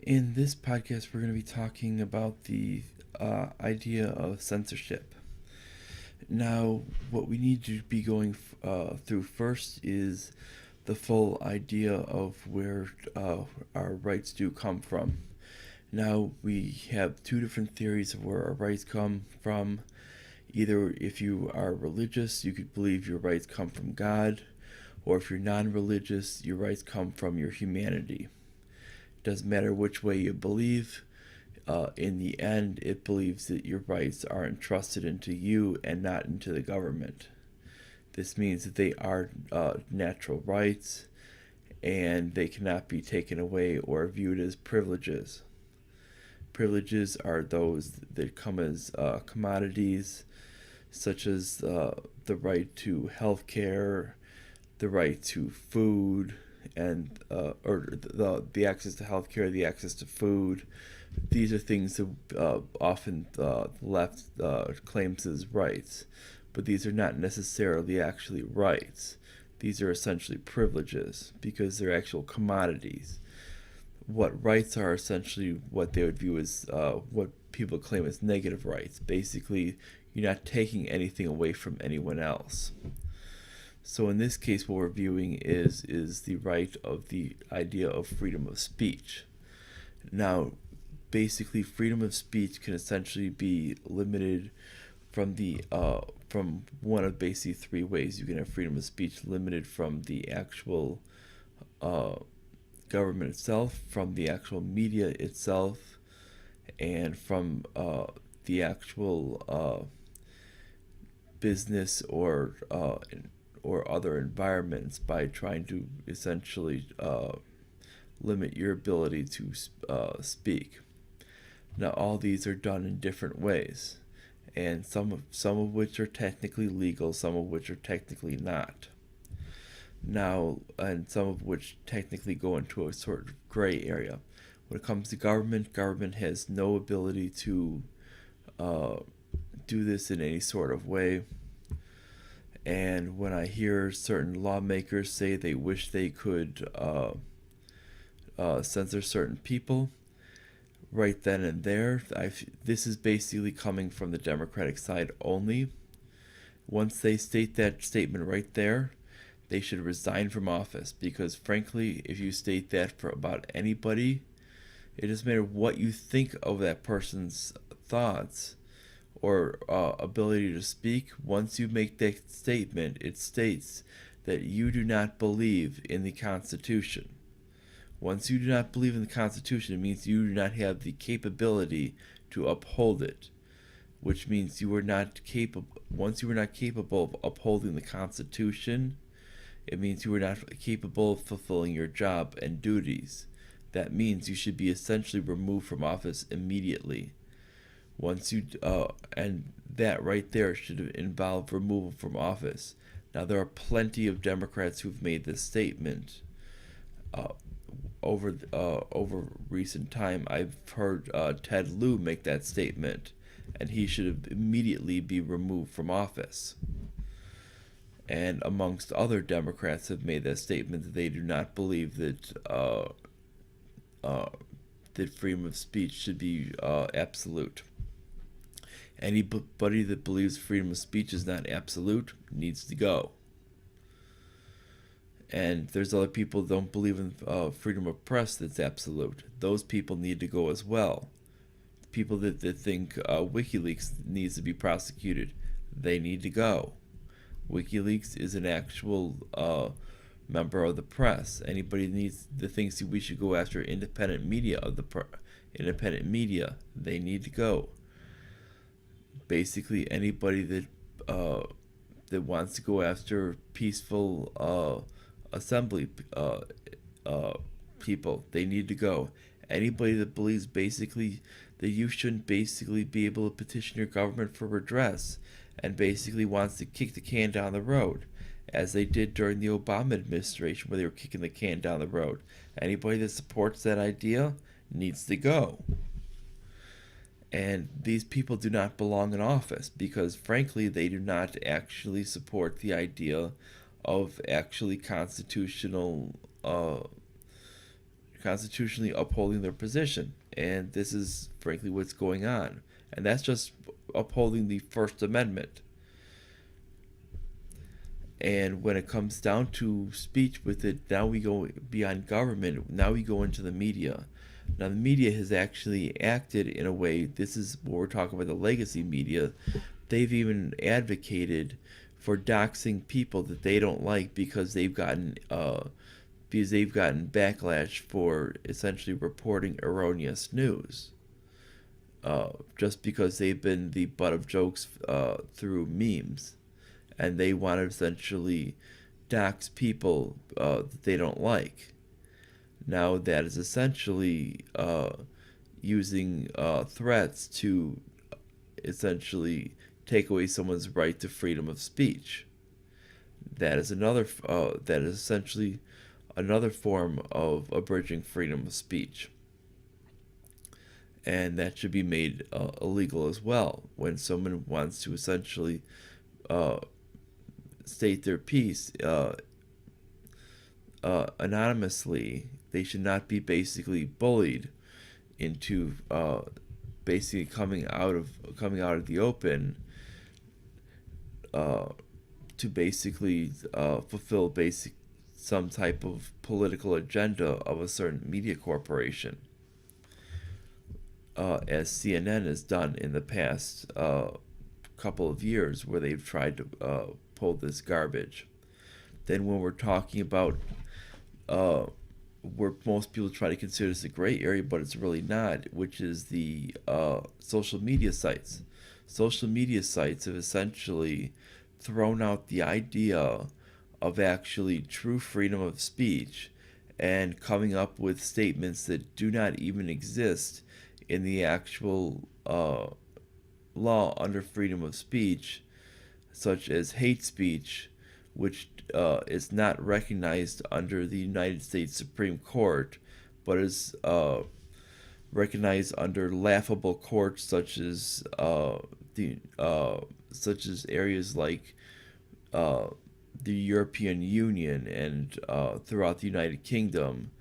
In this podcast, we're going to be talking about the idea of censorship. Now, what we need to be going through first is the full idea of where our rights do come from. Now, we have two different theories of where our rights come from. Either if you are religious, you could believe your rights come from God, or if you're non religious, your rights come from your humanity. Doesn't matter which way you believe. In the end, it believes that your rights are entrusted into you and not into the government. This means that they are natural rights and they cannot be taken away or viewed as privileges. Privileges are those that come as commodities, such as the right to health care, the right to food, and or the access to healthcare, the access to food. These are things that often the left claims as rights, but these are not necessarily actually rights. These are essentially privileges because they're actual commodities. What rights are essentially what they would view as what people claim as negative rights. Basically, you're not taking anything away from anyone else. So in this case, what we're viewing is the right of the idea of freedom of speech. Now, basically, freedom of speech can essentially be limited from one of basically three ways. You can have freedom of speech limited from the actual uh, government itself, from the actual media itself, and from the actual business or other environments by trying to essentially limit your ability to speak. Now, all these are done in different ways, and some of which are technically legal, some of which are technically not. Now, and some of which technically go into a sort of gray area. When it comes to government has no ability to uh, do this in any sort of way. And when I hear certain lawmakers say they wish they could censor certain people, right then and there, this is basically coming from the Democratic side only. Once they state that statement right there, they should resign from office because, frankly, if you state that for about anybody, it doesn't matter what you think of that person's thoughts or ability to speak. Once you make that statement, it states that you do not believe in the Constitution. Once you do not believe in the Constitution, it means you do not have the capability to uphold it, which means you are not capable. Once you are not capable of upholding the Constitution, it means you are not capable of fulfilling your job and duties. That means you should be essentially removed from office immediately. Once you and that right there should involve removal from office. Now there are plenty of Democrats who've made this statement uh, over recent time. I've heard Ted Lieu make that statement, and he should immediately be removed from office. And amongst other Democrats have made that statement that they do not believe uh, that freedom of speech should be absolute. Anybody that believes freedom of speech is not absolute needs to go. And there's other people that don't believe in freedom of press that's absolute. Those people need to go as well. People that think WikiLeaks needs to be prosecuted, they need to go. WikiLeaks is an actual member of the press. Anybody that thinks that we should go after independent media independent media, they need to go. Basically, anybody that wants to go after peaceful assembly people, they need to go. Anybody that believes basically that you shouldn't basically be able to petition your government for redress and basically wants to kick the can down the road, as they did during the Obama administration where they were kicking the can down the road. Anybody that supports that idea needs to go. And these people do not belong in office because, frankly, they do not actually support the idea of actually constitutionally upholding their position. And this is frankly what's going on. And that's just upholding the First Amendment. And when it comes down to speech with it, now we go beyond government. Now we go into the media. Now the media has actually acted in a way, this is what we're talking about, the legacy media. They've even advocated for doxing people that they don't like because they've gotten backlash for essentially reporting erroneous news. Just because they've been the butt of jokes through memes, and they want to essentially dox people that they don't like. Now that is essentially using threats to essentially take away someone's right to freedom of speech. That is essentially another form of abridging freedom of speech. And that should be made illegal as well. When someone wants to essentially state their piece anonymously, they should not be basically bullied into basically coming out of the open to basically fulfill some type of political agenda of a certain media corporation, as CNN has done in the past couple of years, where they've tried to pull this garbage. Then when we're talking about where most people try to consider this a gray area, but it's really not, which is the social media sites. Social media sites have essentially thrown out the idea of actually true freedom of speech and coming up with statements that do not even exist in the actual law under freedom of speech, such as hate speech, which is not recognized under the United States Supreme Court, but is recognized under laughable courts such as areas like the European Union and throughout the United Kingdom,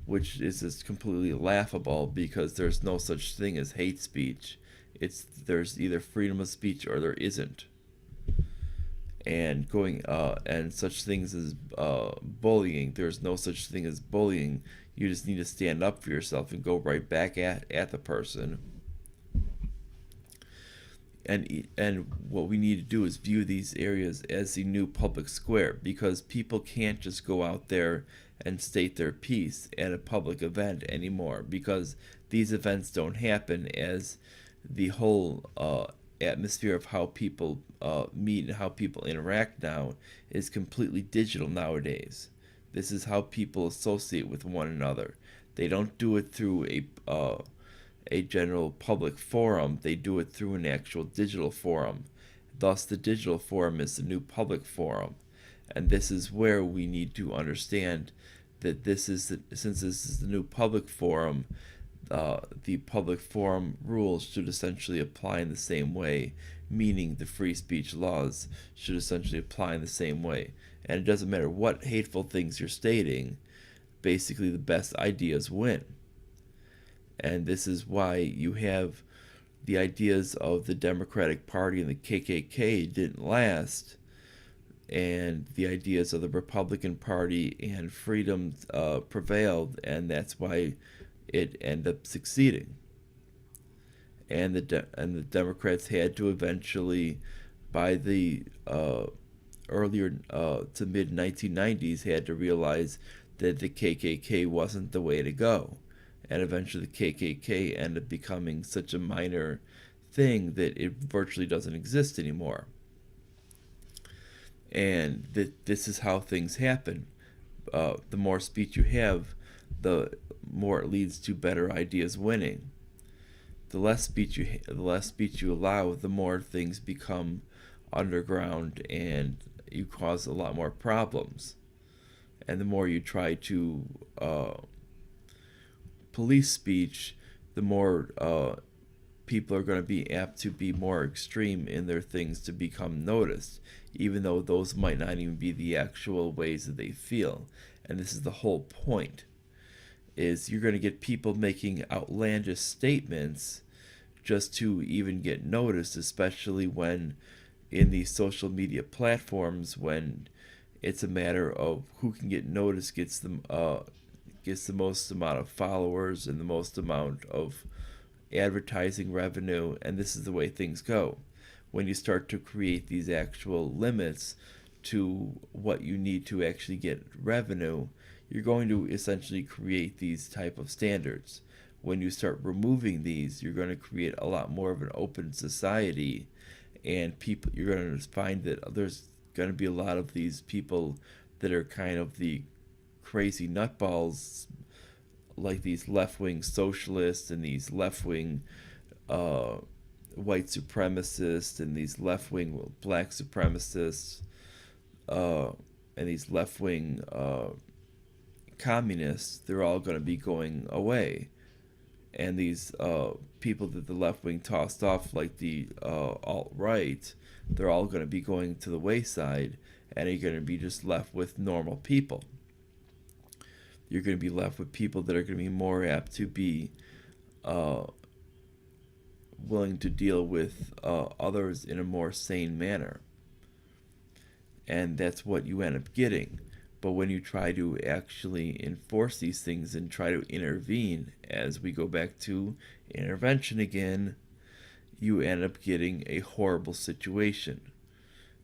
which is just completely laughable because there's no such thing as hate speech. There's either freedom of speech or there isn't. And and such things as bullying, there's no such thing as bullying. You just need to stand up for yourself and go right back at the person. And what we need to do is view these areas as the new public square, because people can't just go out there and state their piece at a public event anymore, because these events don't happen, as the whole atmosphere of how people meet and how people interact now is completely digital nowadays. This is how people associate with one another. They don't do it through a general public forum. They do it through an actual digital forum. Thus, the digital forum is the new public forum. And this is where we need to understand that since this is the new public forum, the public forum rules should essentially apply in the same way, meaning the free speech laws should essentially apply in the same way. And it doesn't matter what hateful things you're stating, basically the best ideas win. And this is why you have the ideas of the Democratic Party and the KKK didn't last, and the ideas of the Republican Party and freedom prevailed, and that's why it ended up succeeding. And the Democrats had to eventually, by the earlier to mid 1990s, had to realize that the KKK wasn't the way to go. And eventually the KKK ended up becoming such a minor thing that it virtually doesn't exist anymore. And this is how things happen. The more speech you have, the more it leads to better ideas winning. The less speech you allow, the more things become underground and you cause a lot more problems. And the more you try to police speech, the more people are going to be apt to be more extreme in their things to become noticed, even though those might not even be the actual ways that they feel. And this is the whole point. is you're going to get people making outlandish statements just to even get noticed, especially when in these social media platforms, when it's a matter of who can get noticed gets the most amount of followers and the most amount of advertising revenue. And this is the way things go when you start to create these actual limits to what you need to actually get revenue. You're going to essentially create these type of standards. When you start removing these, you're going to create a lot more of an open society, and people, you're going to find that there's going to be a lot of these people that are kind of the crazy nutballs, like these left-wing socialists and these left-wing white supremacists and these left-wing black supremacists and these left-wing communists. They're all going to be going away, and these people that the left wing tossed off, like the alt-right, they're all going to be going to the wayside, and you're going to be just left with normal people. You're going to be left with people that are going to be more apt to be willing to deal with others in a more sane manner. And that's what you end up getting. But when you try to actually enforce these things and try to intervene, as we go back to intervention again, you end up getting a horrible situation.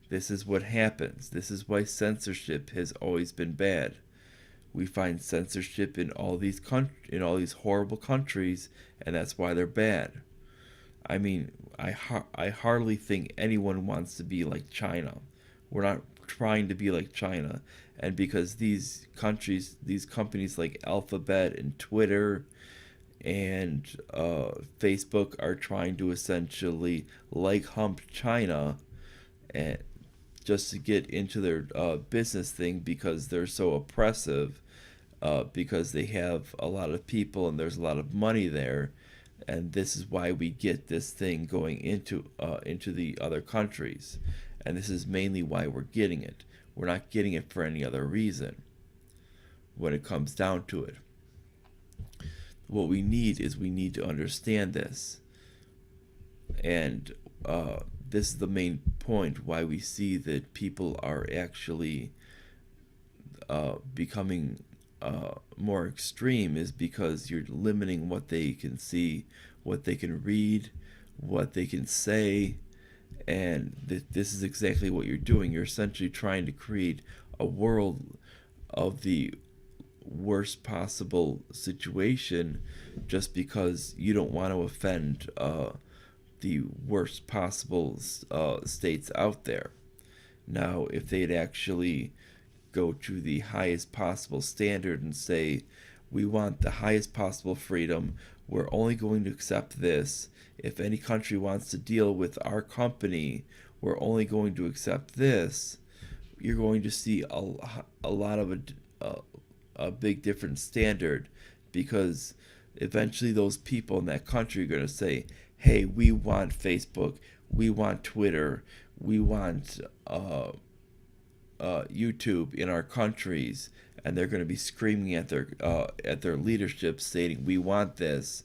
This is what happens. This is why censorship has always been bad. We find censorship in all these horrible countries, and that's why they're bad. I mean, I hardly think anyone wants to be like China. We're not trying to be like China. And because these companies like Alphabet and Twitter and Facebook are trying to essentially like hump China, and just to get into their business thing, because they're so oppressive, because they have a lot of people and there's a lot of money there. And this is why we get this thing going into the other countries. And this is mainly why we're getting it. We're not getting it for any other reason when it comes down to it. What we need to understand this. And this is the main point why we see that people are actually becoming more extreme, is because you're limiting what they can see, what they can read, what they can say. And this is exactly what you're doing. You're essentially trying to create a world of the worst possible situation just because you don't want to offend the worst possible states out there. Now, if they'd actually go to the highest possible standard and say, we want the highest possible freedom, we're only going to accept this. If any country wants to deal with our company, we're only going to accept this. You're going to see a lot of a big different standard, because eventually those people in that country are going to say, hey, we want Facebook, we want Twitter, we want YouTube in our countries, and they're going to be screaming at their leadership, stating, we want this.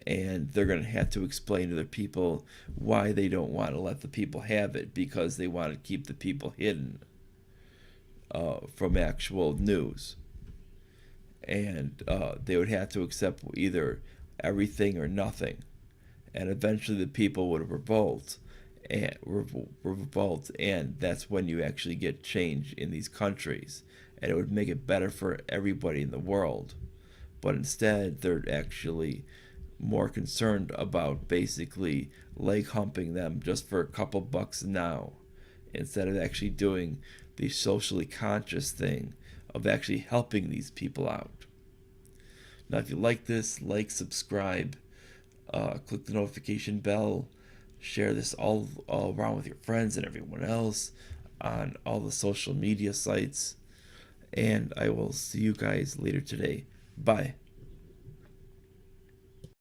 And they're going to have to explain to their people why they don't want to let the people have it, because they want to keep the people hidden from actual news. And they would have to accept either everything or nothing. And eventually the people would revolt, and that's when you actually get change in these countries. And it would make it better for everybody in the world. But instead, they're actually more concerned about basically leg humping them just for a couple bucks now, instead of actually doing the socially conscious thing of actually helping these people out. Now, if you like this, like, subscribe, click the notification bell, share this all around with your friends and everyone else on all the social media sites, and I will see you guys later today. Bye.